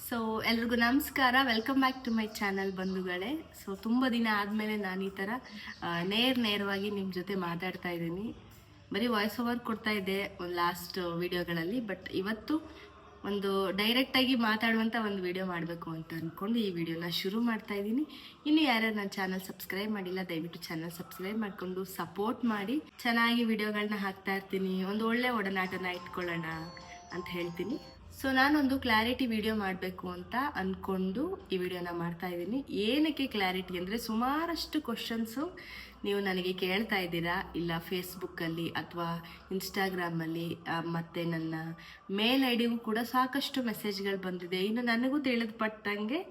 So ಎಲ್ರಿಗೂ ನಮಸ್ಕಾರ, welcome back to my channel ಬಂಧುಗಳೇ. ಸೊ ತುಂಬ ದಿನ ಆದಮೇಲೆ ನಾನು ಈ ಥರ ನೇರವಾಗಿ ನಿಮ್ಮ ಜೊತೆ ಮಾತಾಡ್ತಾ ಇದ್ದೀನಿ. ಬರೀ ವಾಯ್ಸ್ ಓವರ್ ಕೊಡ್ತಾ ಇದ್ದೆ ಒಂದು ಲಾಸ್ಟ್ ವಿಡಿಯೋಗಳಲ್ಲಿ, ಬಟ್ ಇವತ್ತು ಒಂದು ಡೈರೆಕ್ಟಾಗಿ ಮಾತಾಡುವಂಥ ಒಂದು ವಿಡಿಯೋ ಮಾಡಬೇಕು ಅಂತ ಅಂದ್ಕೊಂಡು ಈ ವಿಡಿಯೋನ ಶುರು ಮಾಡ್ತಾ ಇದ್ದೀನಿ. ಇನ್ನು ಯಾರ್ಯಾರು ನನ್ನ ಚಾನಲ್ ಸಬ್ಸ್ಕ್ರೈಬ್ ಮಾಡಿಲ್ಲ, ದಯವಿಟ್ಟು ಚಾನಲ್ ಸಬ್ಸ್ಕ್ರೈಬ್ ಮಾಡಿಕೊಂಡು ಸಪೋರ್ಟ್ ಮಾಡಿ. ಚೆನ್ನಾಗಿ ವಿಡಿಯೋಗಳನ್ನ ಹಾಕ್ತಾ ಇರ್ತೀನಿ, ಒಂದು ಒಳ್ಳೆ ಒಡನಾಟನ ಇಟ್ಕೊಳ್ಳೋಣ ಅಂತ ಹೇಳ್ತೀನಿ. ಸೊ ನಾನೊಂದು ಕ್ಲಾರಿಟಿ ವಿಡಿಯೋ ಮಾಡಬೇಕು ಅಂತ ಅಂದ್ಕೊಂಡು ಈ ವಿಡಿಯೋನ ಮಾಡ್ತಾ ಇದ್ದೀನಿ. ಏನಕ್ಕೆ ಕ್ಲಾರಿಟಿ ಅಂದರೆ, ಸುಮಾರಷ್ಟು ಕ್ವಶನ್ಸು ನೀವು ನನಗೆ ಕೇಳ್ತಾ ಇದ್ದೀರಾ, ಇಲ್ಲ ಫೇಸ್ಬುಕ್ಕಲ್ಲಿ ಅಥವಾ ಇನ್ಸ್ಟಾಗ್ರಾಮಲ್ಲಿ, ಮತ್ತು ನನ್ನ ಮೇಲ್ ಐ ಡಿಗೂ ಕೂಡ ಸಾಕಷ್ಟು ಮೆಸೇಜ್ಗಳು ಬಂದಿದೆ. ಇನ್ನು ನನಗೂ ತಿಳಿದುಪಟ್ಟಂಗೆ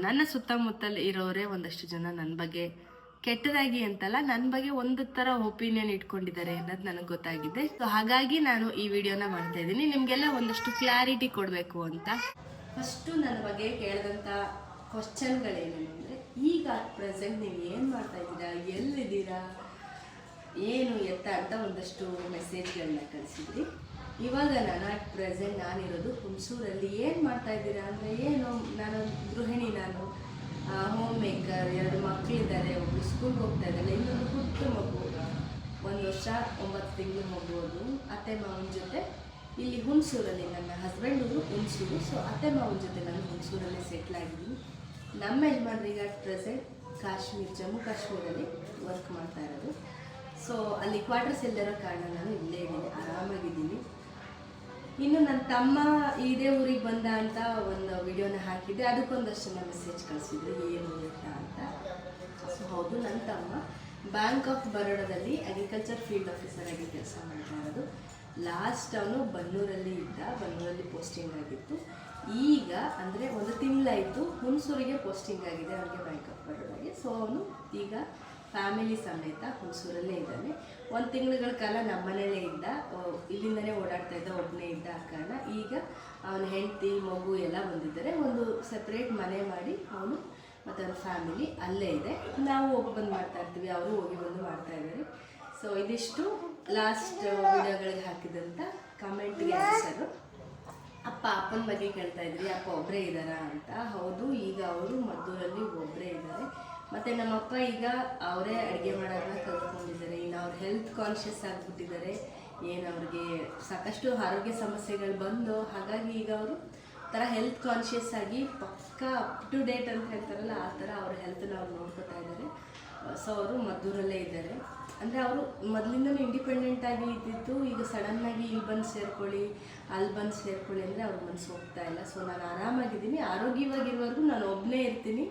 ನನ್ನ ಸುತ್ತಮುತ್ತಲು ಇರೋರೇ ಒಂದಷ್ಟು ಜನ ನನ್ನ ಬಗ್ಗೆ ಕೆಟ್ಟದಾಗಿ ಅಂತಲ್ಲ, ನನ್ನ ಬಗ್ಗೆ ಒಂದು ಥರ ಒಪಿನಿಯನ್ ಇಟ್ಕೊಂಡಿದ್ದಾರೆ ಅನ್ನೋದು ನನಗೆ ಗೊತ್ತಾಗಿದೆ. ಸೊ ಹಾಗಾಗಿ ನಾನು ಈ ವಿಡಿಯೋನ ಮಾಡ್ತಾ ಇದ್ದೀನಿ, ನಿಮಗೆಲ್ಲ ಒಂದಷ್ಟು ಕ್ಲಾರಿಟಿ ಕೊಡಬೇಕು ಅಂತ. ಫಸ್ಟು ನನ್ನ ಬಗ್ಗೆ ಕೇಳಿದಂಥ ಕ್ವಶನ್ಗಳೇನೇನು ಅಂದರೆ, ಈಗ ಪ್ರೆಸೆಂಟ್ ನೀವು ಏನು ಮಾಡ್ತಾ ಇದ್ದೀರಾ, ಎಲ್ಲಿದ್ದೀರಾ, ಏನು ಎತ್ತ ಅಂತ ಒಂದಷ್ಟು ಮೆಸೇಜ್ಗಳನ್ನ ಕಳಿಸಿದ್ರಿ. ಇವಾಗ ನಾನು ಅಟ್ ಪ್ರೆಸೆಂಟ್ ನಾನಿರೋದು ಹುಣಸೂರಲ್ಲಿ. ಏನು ಮಾಡ್ತಾ ಇದ್ದೀರಾ ಅಂದರೆ, ಏನು ನಾನು ಗೃಹಿಣಿ, ನಾನು ಹೋಮ್ ಮೇಕರ್, 2 ಮಕ್ಕಳಿದ್ದಾರೆ, ಒಬ್ಬರು ಸ್ಕೂಲ್ಗೆ ಹೋಗ್ತಾ ಇದ್ದಾರೆ, ಇನ್ನೊಂದು ಪುಟ್ಟ ಮಗು 1 ವರ್ಷ 9 ತಿಂಗಳು ಮಗು. ಅದು ಅತ್ತೆ ಮಾವನ ಜೊತೆ ಇಲ್ಲಿ ಹುಣಸೂರಲ್ಲಿ, ನನ್ನ ಹಸ್ಬೆಂಡ್ ಊರು ಹುಣಸೂರು. ಸೊ ಅತ್ತೆ ಮಾವನ ಜೊತೆ ನಾನು ಹುಣಸೂರಲ್ಲೇ ಸೆಟ್ಲ್ ಆಗಿದ್ದೀನಿ. ನಮ್ಮ ಯಜಮಾನ್ರಿಗೆ ಅಟ್ ಪ್ರೆಸೆಂಟ್ ಜಮ್ಮು ಕಾಶ್ಮೀರಲ್ಲಿ ವರ್ಕ್ ಮಾಡ್ತಾ ಇರೋದು. ಸೊ ಅಲ್ಲಿ ಕ್ವಾರ್ಟರ್ಸ್ ಇಲ್ಲದಿರೋ ಕಾರಣ ನಾನು ಇಲ್ಲೇ ಇದ್ದೀನಿ, ಆರಾಮಾಗಿದ್ದೀನಿ. ಇನ್ನು ನನ್ನ ತಮ್ಮ ಇದೇ ಊರಿಗೆ ಬಂದ ಅಂತ ಒಂದು ವಿಡಿಯೋನ ಹಾಕಿದ್ದೆ, ಅದಕ್ಕೊಂದಷ್ಟು ಜನ ಮೆಸೇಜ್ ಕಳಿಸಿದ್ರು, ಏನು ಅಂತ. ಸೊ ಹೌದು, ನನ್ನ ತಮ್ಮ ಬ್ಯಾಂಕ್ ಆಫ್ ಬರೋಡಾದಲ್ಲಿ ಅಗ್ರಿಕಲ್ಚರ್ ಫೀಲ್ಡ್ ಆಫೀಸರ್ ಆಗಿ ಕೆಲಸ ಮಾಡ್ತಾ ಇರೋದು. ಲಾಸ್ಟ್ ಅವನು ಬನ್ನೂರಲ್ಲಿ ಪೋಸ್ಟಿಂಗ್ ಆಗಿತ್ತು. ಈಗ ಅಂದರೆ 1 ತಿಂಗಳಾಯಿತು ಹುಣಸೂರಿಗೆ ಪೋಸ್ಟಿಂಗ್ ಆಗಿದೆ ಅವನಿಗೆ, ಬ್ಯಾಂಕ್ ಆಫ್ ಬರೋಡಾಗೆ. ಸೊ ಅವನು ಈಗ ಫ್ಯಾಮಿಲಿ ಸಮೇತ ಹುಣಸೂರಲ್ಲೇ ಇದ್ದಾನೆ. 1 ತಿಂಗಳ ಕಾಲ ನಮ್ಮ ಮನೇಲೇ ಇದ್ದ, ಇಲ್ಲಿಂದನೇ ಓಡಾಡ್ತಾ ಇದ್ದ, ಒಬ್ಬನೇ ಇದ್ದ. ಆ ಕಾರಣ ಈಗ ಅವನ ಹೆಂಡತಿ ಮಗು ಎಲ್ಲ ಬಂದಿದ್ದಾರೆ. ಒಂದು ಸಪ್ರೇಟ್ ಮನೆ ಮಾಡಿ ಅವನು ಮತ್ತು ಅವನ ಫ್ಯಾಮಿಲಿ ಅಲ್ಲೇ ಇದೆ. ನಾವು ಹೋಗಿ ಬಂದು ಮಾಡ್ತಾ ಇರ್ತೀವಿ, ಅವರು ಹೋಗಿ ಬಂದು ಮಾಡ್ತಾ ಇದ್ದಾರೆ. ಸೊ ಇದಿಷ್ಟು ಲಾಸ್ಟ್ ವಿಡಿಯೋಗಳಿಗೆ ಹಾಕಿದಂಥ ಕಮೆಂಟ್ಗೆ ಆನ್ಸರು. ಅಪ್ಪನ ಬಗ್ಗೆ ಕೇಳ್ತಾ ಇದ್ರಿ, ಅಪ್ಪ ಒಬ್ಬರೇ ಇದ್ದಾರಾ ಅಂತ. ಹೌದು, ಈಗ ಅವರು ಮದ್ದೂರಲ್ಲಿ ಒಬ್ಬರೇ ಇದ್ದಾರೆ. ಮತ್ತು ನಮ್ಮಪ್ಪ ಈಗ ಅವರೇ ಅಡುಗೆ ಮಾಡೋದನ್ನ ಕಲ್ತ್ಕೊಂಡಿದ್ದಾರೆ. ಇನ್ನು ಅವ್ರು ಹೆಲ್ತ್ ಕಾನ್ಷಿಯಸ್ ಆಗಿಬಿಟ್ಟಿದ್ದಾರೆ. ಏನು ಅವ್ರಿಗೆ ಸಾಕಷ್ಟು ಆರೋಗ್ಯ ಸಮಸ್ಯೆಗಳು ಬಂದು, ಹಾಗಾಗಿ ಈಗ ಅವರು ಥರ ಹೆಲ್ತ್ ಕಾನ್ಷಿಯಸ್ ಆಗಿ ಪಕ್ಕಾ ಅಪ್ ಟು ಡೇಟ್ ಅಂತ ಹೇಳ್ತಾರಲ್ಲ, ಆ ಥರ ಅವ್ರ ಹೆಲ್ತನ್ನ ಅವ್ರು ನೋಡ್ಕೊತಾ ಇದ್ದಾರೆ. ಸೊ ಅವರು ಮದ್ದೂರಲ್ಲೇ ಇದ್ದಾರೆ. ಅಂದರೆ ಅವರು ಮೊದಲಿಂದಲೂ ಇಂಡಿಪೆಂಡೆಂಟ್ ಆಗಿ ಇದ್ದಿದ್ದು, ಈಗ ಸಡನ್ನಾಗಿ ಇಲ್ಲಿ ಬಂದು ಸೇರ್ಕೊಳ್ಳಿ, ಅಲ್ಲಿ ಬಂದು ಸೇರ್ಕೊಳ್ಳಿ ಅಂದರೆ ಅವ್ರ ಮನಸ್ಸು ಹೋಗ್ತಾ ಇಲ್ಲ. ಸೊ ನಾನು ಆರಾಮಾಗಿದ್ದೀನಿ, ಆರೋಗ್ಯವಾಗಿರುವವರೆಗೂ ನಾನು ಒಬ್ಬನೇ ಇರ್ತೀನಿ.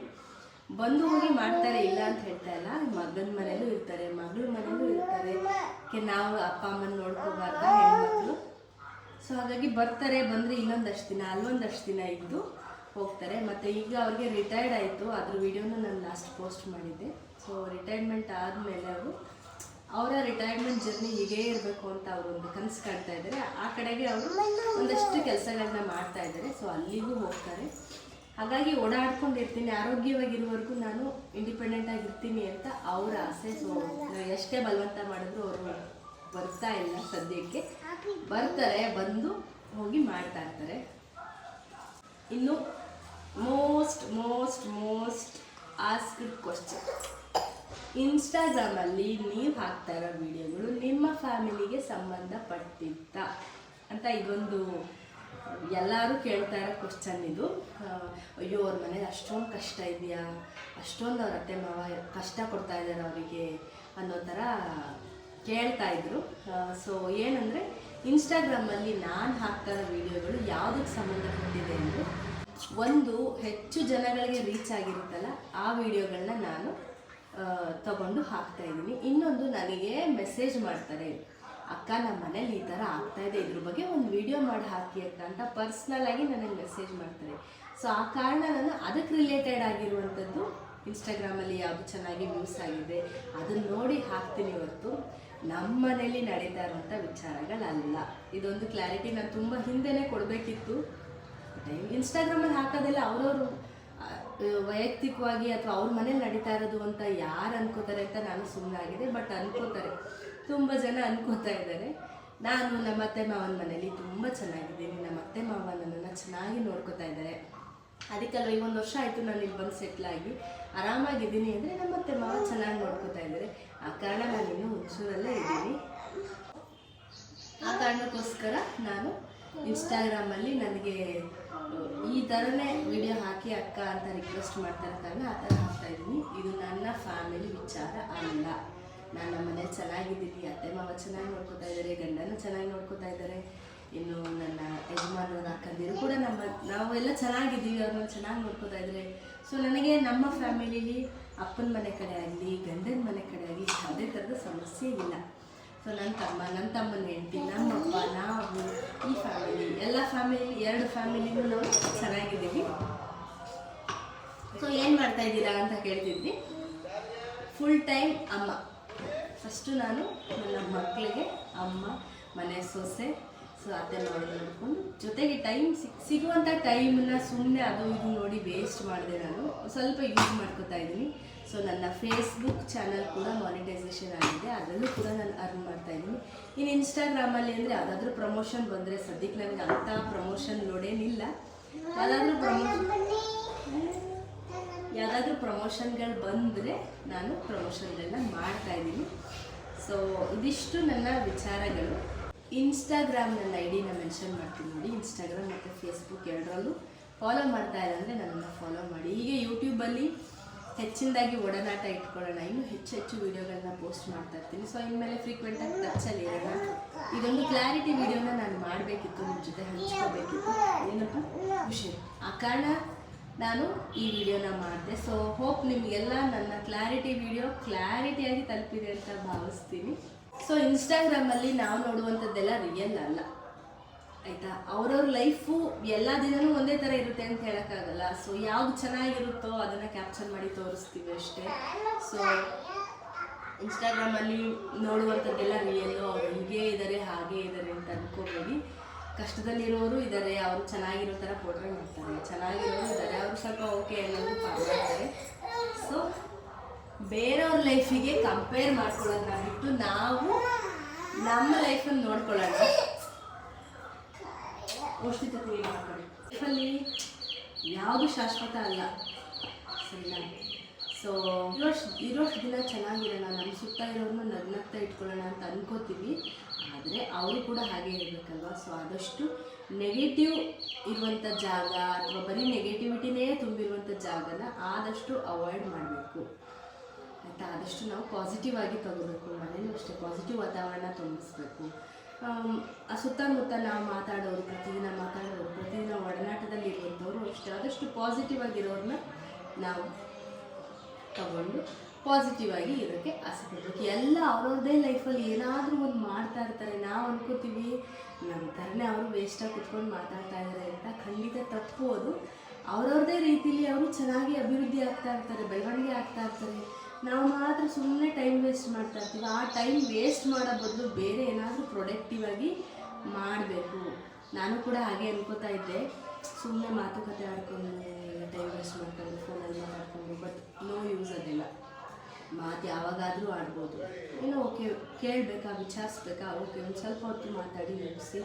ಬಂದು ಹೋಗಿ ಮಾಡ್ತಾರೆ, ಇಲ್ಲ ಅಂತ ಹೇಳ್ತಾ ಇಲ್ಲ. ಮಗನ ಮನೇಲೂ ಇರ್ತಾರೆ, ಮಗಳ ಮನೇಲೂ ಇರ್ತಾರೆ. ನಾವು ಅಪ್ಪ ಅಮ್ಮನ ನೋಡ್ಕೋಬಾರ್ದ ಹೆಣ್ಮಕ್ಳು. ಸೊ ಹಾಗಾಗಿ ಬರ್ತಾರೆ, ಬಂದರೆ ಇಲ್ಲೊಂದಷ್ಟು ದಿನ ಅಲ್ಲೊಂದಷ್ಟು ದಿನ ಇದ್ದು ಹೋಗ್ತಾರೆ. ಮತ್ತು ಈಗ ಅವ್ರಿಗೆ ರಿಟೈರ್ಡ್ ಆಯಿತು, ಅದ್ರ ವಿಡಿಯೋನ ನಾನು ಲಾಸ್ಟ್ ಪೋಸ್ಟ್ ಮಾಡಿದ್ದೆ. ಸೊ ರಿಟೈರ್ಮೆಂಟ್ ಆದಮೇಲೆ ಅವರು ಅವರ ರಿಟೈರ್ಮೆಂಟ್ ಜರ್ನಿ ಹೀಗೇ ಇರಬೇಕು ಅಂತ ಅವರು ಒಂದು ಕನಸು ಕಾಣ್ತಾ ಇದ್ದಾರೆ. ಆ ಕಡೆಗೆ ಅವರು ಒಂದಷ್ಟು ಕೆಲಸಗಳನ್ನ ಮಾಡ್ತಾ ಇದ್ದಾರೆ. ಸೊ ಅಲ್ಲಿಗೂ ಹೋಗ್ತಾರೆ. ಹಾಗಾಗಿ ಓಡಾಡ್ಕೊಂಡಿರ್ತೀನಿ, ಆರೋಗ್ಯವಾಗಿರುವವರೆಗೂ ನಾನು ಇಂಡಿಪೆಂಡೆಂಟ್ ಆಗಿರ್ತೀನಿ ಅಂತ ಅವ್ರ ಆಸೆ. ಸೊ ನಾವು ಎಷ್ಟೇ ಬಲವಂತ ಮಾಡಿದ್ರು ಅವರು ಬರ್ತಾ ಇಲ್ಲ ಸದ್ಯಕ್ಕೆ. ಬರ್ತಾರೆ, ಬಂದು ಹೋಗಿ ಮಾಡ್ತಾ ಇರ್ತಾರೆ. ಇನ್ನು ಮೋಸ್ಟ್ ಆಸ್ಕ್ಡ್ ಕ್ವಶನ್, ಇನ್ಸ್ಟಾಗ್ರಾಮಲ್ಲಿ ನೀವು ಹಾಕ್ತಾ ಇರೋ ವಿಡಿಯೋಗಳು ನಿಮ್ಮ ಫ್ಯಾಮಿಲಿಗೆ ಸಂಬಂಧಪಟ್ಟಿತ್ತ ಅಂತ ಇದೊಂದು ಎಲ್ಲರೂ ಕೇಳ್ತಾ ಇರೋ ಕ್ವಶನ್ ಇದು. ಅಯ್ಯೋ, ಅವ್ರ ಮನೇಲಿ ಅಷ್ಟೊಂದು ಕಷ್ಟ ಇದೆಯಾ, ಅಷ್ಟೊಂದು ಅವ್ರ ಅತ್ತೆ ಮಾವ ಕಷ್ಟ ಕೊಡ್ತಾ ಇದ್ದಾರೆ ಅವರಿಗೆ ಅನ್ನೋ ಥರ ಕೇಳ್ತಾ ಇದ್ರು. ಸೊ ಏನಂದರೆ, ಇನ್ಸ್ಟಾಗ್ರಾಮಲ್ಲಿ ನಾನು ಹಾಕ್ತಾ ಇರೋ ವಿಡಿಯೋಗಳು ಯಾವುದಕ್ಕೆ ಸಂಬಂಧಪಟ್ಟಿದೆ ಅಂದರೆ, ಒಂದು ಹೆಚ್ಚು ಜನಗಳಿಗೆ ರೀಚ್ ಆಗಿರುತ್ತಲ್ಲ ಆ ವಿಡಿಯೋಗಳನ್ನ ನಾನು ತಗೊಂಡು ಹಾಕ್ತಾ ಇದ್ದೀನಿ. ಇನ್ನೊಂದು, ನನಗೆ ಮೆಸೇಜ್ ಮಾಡ್ತಾರೆ, ಅಕ್ಕ ನಮ್ಮ ಮನೇಲಿ ಈ ಥರ ಆಗ್ತಾಯಿದೆ, ಇದ್ರ ಬಗ್ಗೆ ಒಂದು ವಿಡಿಯೋ ಮಾಡಿ ಹಾಕಿ ಅಕ್ಕ ಅಂತ ಪರ್ಸ್ನಲಾಗಿ ನನಗೆ ಮೆಸೇಜ್ ಮಾಡ್ತಾರೆ. ಸೊ ಆ ಕಾರಣ ನಾನು ಅದಕ್ಕೆ ರಿಲೇಟೆಡ್ ಆಗಿರುವಂಥದ್ದು ಇನ್ಸ್ಟಾಗ್ರಾಮಲ್ಲಿ ಯಾವುದು ಚೆನ್ನಾಗಿ ವ್ಯೂಸ್ ಆಗಿದೆ ಅದನ್ನು ನೋಡಿ ಹಾಕ್ತೀನಿ ಹೊರತು ನಮ್ಮ ಮನೇಲಿ ನಡೀತಾ ಇರುವಂಥ ವಿಚಾರಗಳಲ್ಲ. ಇದೊಂದು ಕ್ಲಾರಿಟಿ ನಾನು ತುಂಬ ಹಿಂದೆನೇ ಕೊಡಬೇಕಿತ್ತು. ಇನ್ಸ್ಟಾಗ್ರಾಮಲ್ಲಿ ಹಾಕೋದೆಲ್ಲ ಅವರವರು ವೈಯಕ್ತಿಕವಾಗಿ ಅಥವಾ ಅವ್ರ ಮನೇಲಿ ನಡೀತಾ ಇರೋದು ಅಂತ ಯಾರು ಅನ್ಕೋತಾರೆ ಅಂತ ನಾನು ಸುಮ್ಮನಾಗಿದೆ. ಬಟ್ ಅನ್ಕೋತಾರೆ, ತುಂಬ ಜನ ಅನ್ಕೋತಾ ಇದ್ದಾರೆ. ನಾನು ನಮ್ಮ ಅತ್ತೆ ಮಾವನ ಮನೇಲಿ ತುಂಬ ಚೆನ್ನಾಗಿದ್ದೀನಿ, ನಮ್ಮ ಅತ್ತೆ ಮಾವ ನನ್ನನ್ನು ಚೆನ್ನಾಗಿ ನೋಡ್ಕೋತಾ ಇದ್ದಾರೆ. ಅದಕ್ಕಲ್ವ ಈಗ 1 ವರ್ಷ ಆಯಿತು ನಾನು ಇಲ್ಲಿ ಬಂದು ಸೆಟ್ಲ್ ಆಗಿ ಆರಾಮಾಗಿದ್ದೀನಿ ಅಂದರೆ ನಮ್ಮ ಅತ್ತೆ ಮಾವ ಚೆನ್ನಾಗಿ ನೋಡ್ಕೋತಾ ಇದ್ದಾರೆ. ಆ ಕಾರಣ ನಾನು ಇನ್ನೂ ಹುಣಸೂರಲ್ಲೇ ಇದ್ದೀನಿ. ಆ ಕಾರಣಕ್ಕೋಸ್ಕರ ನಾನು ಇನ್ಸ್ಟಾಗ್ರಾಮಲ್ಲಿ ನನಗೆ ಈ ಥರನೇ ವಿಡಿಯೋ ಹಾಕಿ ಅಕ್ಕ ಅಂತ ರಿಕ್ವೆಸ್ಟ್ ಮಾಡ್ತಾರೆ ಕಾರಣ ಆ ಥರ ಹಾಕ್ತಾಯಿದ್ದೀನಿ. ಇದು ನನ್ನ ಫ್ಯಾಮಿಲಿ ವಿಚಾರ ಅಲ್ಲ. ನಾನು ನಮ್ಮ ಮನೇಲಿ ಚೆನ್ನಾಗಿದ್ದೀನಿ, ಅತ್ತೆ ಮಾವ ಚೆನ್ನಾಗಿ ನೋಡ್ಕೋತಾ ಇದ್ದಾರೆ, ಗಂಡನೂ ಚೆನ್ನಾಗಿ ನೋಡ್ಕೋತಾ ಇದ್ದಾರೆ, ಇನ್ನು ನನ್ನ ಯಜಮಾನರ ಅಕ್ಕಂದಿರು ಕೂಡ ನಾವೆಲ್ಲ ಚೆನ್ನಾಗಿದ್ದೀವಿ, ಅವ್ರನ್ನ ಚೆನ್ನಾಗಿ ನೋಡ್ಕೋತಾ ಇದ್ದಾರೆ. ಸೊ ನನಗೆ ನಮ್ಮ ಫ್ಯಾಮಿಲಿಲಿ ಅಪ್ಪನ ಮನೆ ಕಡೆ ಆಗಲಿ ಗಂಡನ ಮನೆ ಕಡೆ ಆಗಲಿ ಯಾವುದೇ ಥರದ ಸಮಸ್ಯೆ ಇಲ್ಲ. ಸೊ ನನ್ನ ತಮ್ಮನ ಹೆಂಡತಿ, ನಮ್ಮಪ್ಪ, ನಾವು, ಈ ಫ್ಯಾಮಿಲಿ ಎಲ್ಲ ಫ್ಯಾಮಿಲಿ 2 ಫ್ಯಾಮಿಲಿನೂ ನಾವು ಚೆನ್ನಾಗಿದ್ದೀವಿ. ಸೊ ಏನು ಮಾಡ್ತಾ ಇದ್ದೀರಾ ಅಂತ ಕೇಳ್ತಿದ್ವಿ. ಫುಲ್ ಟೈಮ್ ಅಮ್ಮ. ಫಸ್ಟು ನಾನು ನನ್ನ ಮಕ್ಕಳಿಗೆ ಅಮ್ಮ, ಮನೆ ಸೊಸೆ, ಸೊ ಅತ್ತೆ ಮಾಡಿ ನೋಡಿಕೊಂಡು ಜೊತೆಗೆ ಸಿಗುವಂಥ ಟೈಮನ್ನ ಸುಮ್ಮನೆ ಅದು ಇದು ನೋಡಿ ವೇಸ್ಟ್ ಮಾಡಿದೆ. ನಾನು ಸ್ವಲ್ಪ ಯೂಸ್ ಮಾಡ್ಕೋತಾ ಇದ್ದೀನಿ. ಸೊ ನನ್ನ ಫೇಸ್ಬುಕ್ ಚಾನಲ್ ಕೂಡ ಮಾನಿಟೈಸೇಷನ್ ಆಗಿದೆ, ಅದರಲ್ಲೂ ಕೂಡ ನಾನು ಅರ್ನ್ ಮಾಡ್ತಾ ಇದ್ದೀನಿ. ಇನ್ನು ಇನ್ಸ್ಟಾಗ್ರಾಮಲ್ಲಿ ಅಂದರೆ ಯಾವುದಾದ್ರೂ ಪ್ರಮೋಷನ್ ಬಂದರೆ, ಸದ್ಯಕ್ಕೆ ನನಗೆ ಅಂಥ ಪ್ರಮೋಷನ್ ನೋಡೇನಿಲ್ಲ. ಯಾವುದಾದ್ರೂ ಪ್ರಮೋಷನ್ಗಳು ಬಂದರೆ ನಾನು ಪ್ರಮೋಷನ್ಗಳನ್ನ ಮಾಡ್ತಾಯಿದ್ದೀನಿ. ಸೊ ಇದಿಷ್ಟು ನನ್ನ ವಿಚಾರಗಳು. ಇನ್ಸ್ಟಾಗ್ರಾಮ್ ನನ್ನ ಐಡಿನ ಮೆನ್ಷನ್ ಮಾಡ್ತೀನಿ ನೋಡಿ. ಇನ್ಸ್ಟಾಗ್ರಾಮ್ ಮತ್ತು ಫೇಸ್ಬುಕ್ ಎರಡರಲ್ಲೂ ಫಾಲೋ ಮಾಡ್ತಾ ಇಲ್ಲ ಅಂದರೆ ನನ್ನನ್ನು ಫಾಲೋ ಮಾಡಿ. ಹೀಗೆ ಯೂಟ್ಯೂಬಲ್ಲಿ ಹೆಚ್ಚಿನದಾಗಿ ಒಡನಾಟ ಇಟ್ಕೊಳ್ಳೋಣ. ಇನ್ನೂ ಹೆಚ್ಚು ವೀಡಿಯೋಗಳನ್ನ ಪೋಸ್ಟ್ ಮಾಡ್ತಾ ಇರ್ತೀನಿ. ಸೊ ಇನ್ಮೇಲೆ ಫ್ರೀಕ್ವೆಂಟಾಗಿ ಟಚ್ಚಲ್ಲಿ ಇರೋಣ. ಇದೊಂದು ಕ್ಲಾರಿಟಿ ವೀಡಿಯೋನ ನಾನು ಮಾಡಬೇಕಿತ್ತು, ನಿಮ್ಮ ಜೊತೆ ಹಂಚ್ಕೋಬೇಕಿತ್ತು. ಏನಪ್ಪ ಖುಷಿ. ಆ ಕಾರಣ ನಾನು ಈ ವಿಡಿಯೋನ ಮಾಡಿದೆ. ಸೊ ಹೋಪ್ ನಿಮಗೆಲ್ಲ ನನ್ನ ಕ್ಲಾರಿಟಿ ವಿಡಿಯೋ ಕ್ಲಾರಿಟಿಯಾಗಿ ತಲುಪಿದೆ ಅಂತ ಭಾವಿಸ್ತೀನಿ. ಸೊ ಇನ್ಸ್ಟಾಗ್ರಾಮಲ್ಲಿ ನಾವು ನೋಡುವಂಥದ್ದೆಲ್ಲ ರಿಯಲ್ ಅಲ್ಲ, ಆಯಿತಾ? ಅವ್ರವ್ರ ಲೈಫು ಎಲ್ಲ ದಿನವೂ ಒಂದೇ ಥರ ಇರುತ್ತೆ ಅಂತ ಹೇಳೋಕ್ಕಾಗಲ್ಲ. ಸೊ ಯಾವ್ದು ಚೆನ್ನಾಗಿರುತ್ತೋ ಅದನ್ನು ಕ್ಯಾಪ್ಚರ್ ಮಾಡಿ ತೋರಿಸ್ತೀವಿ ಅಷ್ಟೇ. ಸೊ ಇನ್ಸ್ಟಾಗ್ರಾಮಲ್ಲಿ ನೋಡುವಂಥದ್ದೆಲ್ಲ ರಿಯಲ್ಲು, ಅವ್ರು ಹೀಗೆ ಇದ್ದಾರೆ ಹಾಗೇ ಇದ್ದಾರೆ ಅಂತ ಅಂದ್ಕೋಬೇಡಿ. ಕಷ್ಟದಲ್ಲಿರೋರು ಇದ್ದಾರೆ, ಅವರು ಚೆನ್ನಾಗಿರೋ ಥರ ಪೋಟ್ರೆ ಮಾಡ್ತಾರೆ, ಚೆನ್ನಾಗಿರೋರು ಇದ್ದಾರೆ, ಅವರು ಸ್ವಲ್ಪ ಓಕೆ ಅನ್ನೋದು ಮಾಡ್ತಾರೆ. ಸೊ ಬೇರೆಯವ್ರ ಲೈಫಿಗೆ ಕಂಪೇರ್ ಮಾಡ್ಕೊಳ್ಳೋದನ್ನ ಬಿಟ್ಟು ನಾವು ನಮ್ಮ ಲೈಫನ್ನು ನೋಡ್ಕೊಳ್ಳೋಣ. ಲೈಫಲ್ಲಿ ಯಾವುದು ಶಾಶ್ವತ ಅಲ್ಲ, ಸರಿನಾ? ಸೊ ಇರೋಷ್ಟು ದಿನ ಚೆನ್ನಾಗಿರೋಣ, ನಮ್ಮ ಸುತ್ತ ಇರೋರನ್ನ ನಗ್ನಗ್ತಾ ಇಟ್ಕೊಳ್ಳೋಣ ಅಂತ ಅನ್ಕೋತೀವಿ. ಆದರೆ ಅವರು ಕೂಡ ಹಾಗೆ ಇರಬೇಕಲ್ವ? ಸೊ ಆದಷ್ಟು ನೆಗೆಟಿವ್ ಇರುವಂಥ ಜಾಗ ಅಥವಾ ಬರೀ ನೆಗೆಟಿವಿಟಿನೇ ತುಂಬಿರುವಂಥ ಜಾಗನ ಆದಷ್ಟು ಅವಾಯ್ಡ್ ಮಾಡಬೇಕು, ಆಯಿತಾ? ಆದಷ್ಟು ನಾವು ಪಾಸಿಟಿವ್ ಆಗಿ ತಗೋಬೇಕು. ಮನೇಲೂ ಅಷ್ಟೇ ಪಾಸಿಟಿವ್ ವಾತಾವರಣ ತುಂಬಿಸ್ಬೇಕು. ಸುತ್ತಮುತ್ತ ನಾವು ಮಾತಾಡೋರು, ಪ್ರತಿದಿನ ಒಡನಾಟದಲ್ಲಿ ಇರುವಂಥವ್ರು ಅಷ್ಟೇ ಆದಷ್ಟು ಪಾಸಿಟಿವ್ ಆಗಿರೋರನ್ನ ನಾವು ತಗೊಂಡು ಪಾಸಿಟಿವ್ ಆಗಿ ಇರೋಕ್ಕೆ ಆಸೆ ಪಡಬೇಕು. ಎಲ್ಲ ಅವ್ರವ್ರದ್ದೇ ಲೈಫಲ್ಲಿ ಏನಾದರೂ ಒಂದು ಮಾಡ್ತಾ ಇರ್ತಾರೆ. ನಾವು ಅನ್ಕೋತೀವಿ ನಮ್ಮ ಥರನೇ ಅವರು ವೇಸ್ಟಾಗಿ ಕುತ್ಕೊಂಡು ಮಾತಾಡ್ತಾ ಇದ್ದಾರೆ ಅಂತ. ಖಂಡಿತ ತಪ್ಪು ಅದು. ಅವ್ರವ್ರದ್ದೇ ರೀತಿಲಿ ಅವರು ಚೆನ್ನಾಗಿ ಅಭಿವೃದ್ಧಿ ಆಗ್ತಾ ಇರ್ತಾರೆ, ಬೆಳವಣಿಗೆ ಆಗ್ತಾ ಇರ್ತಾರೆ. ನಾವು ಮಾತ್ರ ಸುಮ್ಮನೆ ಟೈಮ್ ವೇಸ್ಟ್ ಮಾಡ್ತಾ ಇರ್ತೀವಿ. ಆ ಟೈಮ್ ವೇಸ್ಟ್ ಮಾಡೋ ಬದಲು ಬೇರೆ ಏನಾದರೂ ಪ್ರೊಡಕ್ಟಿವ್ ಆಗಿ ಮಾಡಬೇಕು. ನಾನು ಕೂಡ ಹಾಗೆ ಅನ್ಕೋತಾ ಇದ್ದೆ, ಸುಮ್ಮನೆ ಮಾತುಕತೆ ಆಡ್ಕೊಂಡು ಟೈಮ್ ವೇಸ್ಟ್ ಮಾಡ್ಕೊಂಡು ಫೋನಲ್ಲಿ ಮಾತಾಡ್ಕೊಂಡು. ಬಟ್ ನೋ ಯೂಸ್ ಅದೆಲ್ಲ. ಮಾತು ಯಾವಾಗಾದರೂ ಆಡ್ಬೋದು. ಏನೋ ಓಕೆ ಕೇಳಬೇಕಾ, ವಿಚಾರಿಸ್ಬೇಕಾ, ಓಕೆ ಒಂದು ಸ್ವಲ್ಪ ಹೊತ್ತು ಮಾತಾಡಿ ಮುಗಿಸಿ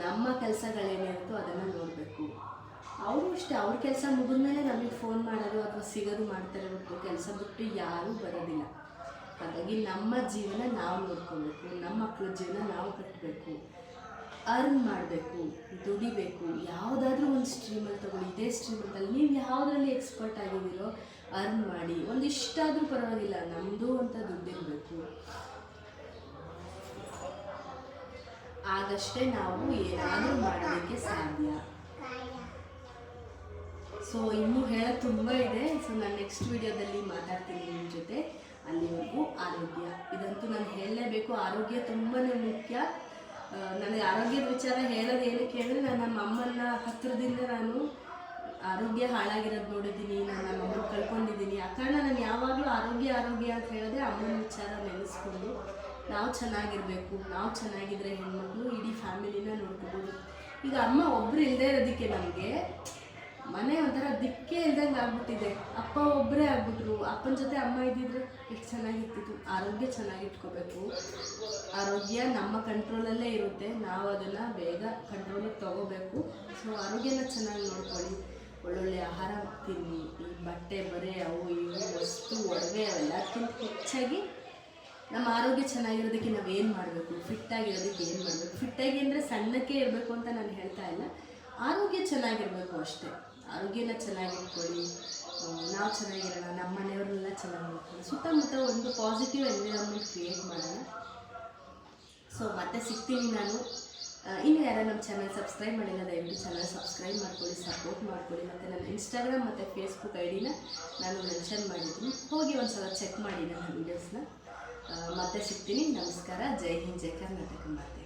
ನಮ್ಮ ಕೆಲಸಗಳೇನಿರುತ್ತೋ ಅದನ್ನು ನೋಡಬೇಕು. ಅವರು ಅಷ್ಟೇ, ಅವ್ರ ಕೆಲಸ ಮುಗಿದ್ಮೇಲೆ ನಮಗೆ ಫೋನ್ ಮಾಡೋದು ಅಥವಾ ಸಿಗೋದು ಮಾಡ್ತಾರೆ ಹೊರತು ಕೆಲಸ ಬಿಟ್ಟು ಯಾರೂ ಬರೋದಿಲ್ಲ. ಹಾಗಾಗಿ ನಮ್ಮ ಜೀವನ ನಾವು ನೋಡ್ಕೊಬೇಕು, ನಮ್ಮ ಮಕ್ಕಳ ಜೀವನ ನಾವು ಕಟ್ಟಬೇಕು, ಅರ್ನ್ ಮಾಡಬೇಕು, ದುಡಿಬೇಕು. ಯಾವುದಾದ್ರೂ ಒಂದು ಸ್ಟ್ರೀಮಲ್ಲಿ ತೊಗೊಳ್ಳಿ. ಇದೇ ಸ್ಟ್ರೀಮಲ್ಲಿ ನೀವು ಯಾವುದರಲ್ಲಿ ಎಕ್ಸ್ಪರ್ಟ್ ಆಗಿದ್ದೀರೋ ಅರ್ನ್ ಮಾಡಿ. ಒಂದಿಷ್ಟಾದರೂ ಪರವಾಗಿಲ್ಲ, ನಮ್ಮದು ಅಂತ ದುಡ್ಡಿರಬೇಕು. ಆಗಷ್ಟೇ ನಾವು ಏನಾದರೂ ಮಾಡೋದಕ್ಕೆ ಸಾಧ್ಯ. ಸೊ ಇನ್ನೂ ಹೇಳೋದು ತುಂಬ ಇದೆ. ಸೊ ನಾನು ನೆಕ್ಸ್ಟ್ ವಿಡಿಯೋದಲ್ಲಿ ಮಾತಾಡ್ತೀನಿ ನಿಮ್ಮ ಜೊತೆ. ಅಲ್ಲಿವರೆಗೂ ಆರೋಗ್ಯ, ಇದಂತೂ ನಾನು ಹೇಳಲೇಬೇಕು. ಆರೋಗ್ಯ ತುಂಬಾ ಮುಖ್ಯ. ನನಗೆ ಆರೋಗ್ಯದ ವಿಚಾರ ಹೇಳೋದು ಏನಕ್ಕೆ ಹೇಳಿದ್ರೆ, ನಾನು ನಮ್ಮ ಅಮ್ಮನ ಹತ್ತಿರದಿಂದ ನಾನು ಆರೋಗ್ಯ ಹಾಳಾಗಿರೋದು ನೋಡಿದ್ದೀನಿ, ನಾನು ನಮ್ಮ ಅಮ್ಮನ ಕಳ್ಕೊಂಡಿದ್ದೀನಿ. ಆ ಕಾರಣ ನಾನು ಯಾವಾಗಲೂ ಆರೋಗ್ಯ ಅಂತ ಹೇಳಿದ್ರೆ ಅಮ್ಮನ ವಿಚಾರ ನೆನೆಸ್ಕೊಂಡು ನಾವು ಚೆನ್ನಾಗಿರಬೇಕು. ನಾವು ಚೆನ್ನಾಗಿದ್ರೆ ಹೆಣ್ಮಕ್ಳು ಇಡೀ ಫ್ಯಾಮಿಲಿನ ನೋಡ್ಕೋಬೋದು. ಈಗ ಅಮ್ಮ ಒಬ್ಬರು ಇಲ್ಲದೆ ಇರೋದಕ್ಕೆ ನಮಗೆ ಮನೆ ಒಂಥರ ದಿಕ್ಕೇ ಇಲ್ದಂಗೆ ಆಗ್ಬಿಟ್ಟಿದೆ. ಅಪ್ಪ ಒಬ್ಬರೇ ಆಗ್ಬಿಟ್ರು. ಅಪ್ಪನ ಜೊತೆ ಅಮ್ಮ ಇದ್ದಿದ್ರೆ ಎಷ್ಟು ಚೆನ್ನಾಗಿರ್ತಿತ್ತು. ಆರೋಗ್ಯ ಚೆನ್ನಾಗಿಟ್ಕೋಬೇಕು. ಆರೋಗ್ಯ ನಮ್ಮ ಕಂಟ್ರೋಲಲ್ಲೇ ಇರುತ್ತೆ, ನಾವು ಅದನ್ನು ಬೇಗ ಕಂಟ್ರೋಲಿಗೆ ತೊಗೋಬೇಕು. ಸೊ ಆರೋಗ್ಯನ ಚೆನ್ನಾಗಿ ನೋಡ್ಕೊಳ್ಳಿ. ಒಳ್ಳೊಳ್ಳೆ ಆಹಾರ ತಿನ್ನಿ. ಈ ಬಟ್ಟೆ ಬರೆ ಅವು ಇವು ವಸ್ತು ಒಡವೆ ಅವೆಲ್ಲಕ್ಕಿಂತ ಹೆಚ್ಚಾಗಿ ನಮ್ಮ ಆರೋಗ್ಯ ಚೆನ್ನಾಗಿರೋದಕ್ಕೆ ನಾವೇನು ಮಾಡಬೇಕು, ಫಿಟ್ಟಾಗಿರೋದಕ್ಕೆ ಏನು ಮಾಡಬೇಕು. ಫಿಟ್ಟಾಗಿ ಅಂದರೆ ಸಣ್ಣಕ್ಕೆ ಇರಬೇಕು ಅಂತ ನಾನು ಹೇಳ್ತಾ ಇಲ್ಲ, ಆರೋಗ್ಯ ಚೆನ್ನಾಗಿರಬೇಕು ಅಷ್ಟೇ. ಆರೋಗ್ಯನ ಚೆನ್ನಾಗಿಟ್ಕೊಳ್ಳಿ, ನಾವು ಚೆನ್ನಾಗಿರೋಣ, ನಮ್ಮ ಮನೆಯವ್ರನ್ನೆಲ್ಲ ಚೆನ್ನಾಗಿ ನೋಡ್ಕೊಳ್ಳಿ, ಸುತ್ತಮುತ್ತ ಒಂದು ಪಾಸಿಟಿವ್ ಎನ್ವಿರಾನ್ಮೆಂಟ್ ಕ್ರಿಯೇಟ್ ಮಾಡೋಣ. ಸೊ ಮತ್ತೆ ಸಿಗ್ತೀನಿ ನಾನು. ಇನ್ನು ಯಾರು ನಮ್ಮ ಚಾನಲ್ ಸಬ್ಸ್ಕ್ರೈಬ್ ಮಾಡಿಲ್ಲ ದಯವಿಟ್ಟು ಚಾನಲ್ ಸಬ್ಸ್ಕ್ರೈಬ್ ಮಾಡ್ಕೊಳ್ಳಿ, ಸಪೋರ್ಟ್ ಮಾಡ್ಕೊಳ್ಳಿ. ಮತ್ತು ನನ್ನ ಇನ್ಸ್ಟಾಗ್ರಾಮ್ ಮತ್ತು ಫೇಸ್ಬುಕ್ ಐಡಿನ ನಾನು ಮೆನ್ಷನ್ ಮಾಡಿದ್ದೀನಿ, ಹೋಗಿ ಒಂದು ಸಲ ಚೆಕ್ ಮಾಡಿ ನನ್ನ ವೀಡಿಯೋಸ್ನ. ಮತ್ತೆ ಸಿಗ್ತೀನಿ. ನಮಸ್ಕಾರ. ಜೈ ಹಿಂದ್, ಜೈ ಕರ್ನಾಟಕ ಮಾತೆ.